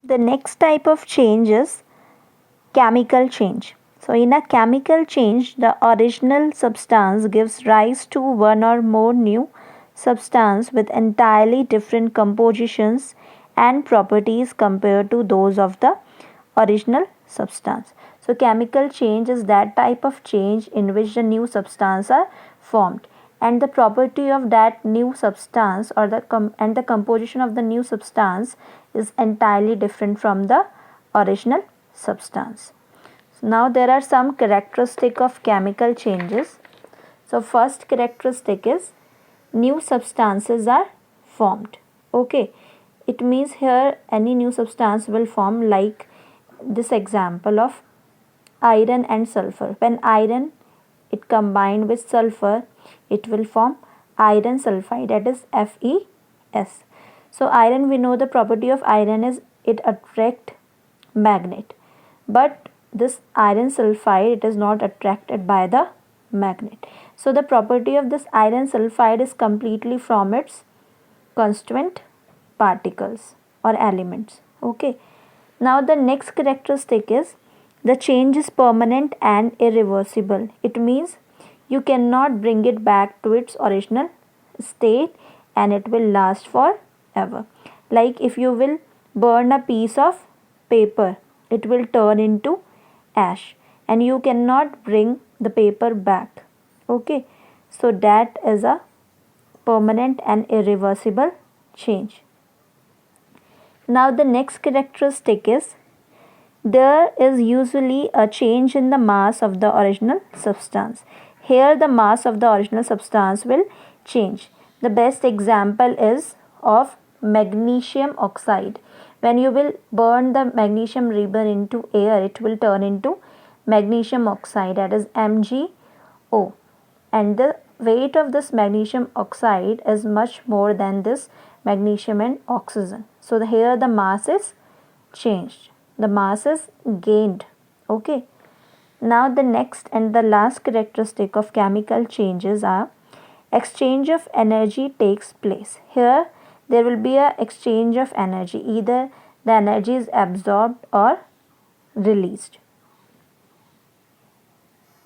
The next type of change is chemical change. So in a chemical change, the original substance gives rise to one or more new substance with entirely different compositions and properties compared to those of the original substance. So chemical change is that type of change in which the new substance are formed, and the property of that new substance or the composition of the new substance is entirely different from the original substance. So now there are some characteristics of chemical changes. So first characteristic is new substances are formed. Okay, it means here any new substance will form, like this example of iron and sulfur. When iron it combined with sulfur, it will form iron sulfide, that is FeS. So iron, we know the property of iron is it attract magnet, but this iron sulfide, it is not attracted by the magnet. So the property of this iron sulfide is completely from its constituent particles or elements. Okay, now the next characteristic is the change is permanent and irreversible. It means you cannot bring it back to its original state and it will last forever. Like if you will burn a piece of paper, it will turn into ash and you cannot bring the paper back. Okay, so that is a permanent and irreversible change. Now the next characteristic is there is usually a change in the mass of the original substance. Here the mass of the original substance will change. The best example is of magnesium oxide. When you will burn the magnesium ribbon into air, it will turn into magnesium oxide, that is MgO. And the weight of this magnesium oxide is much more than this magnesium and oxygen. So here the mass is changed. The mass is gained. Okay. Now the next and the last characteristic of chemical changes are exchange of energy takes place. Here there will be a exchange of energy. Either the energy is absorbed or released.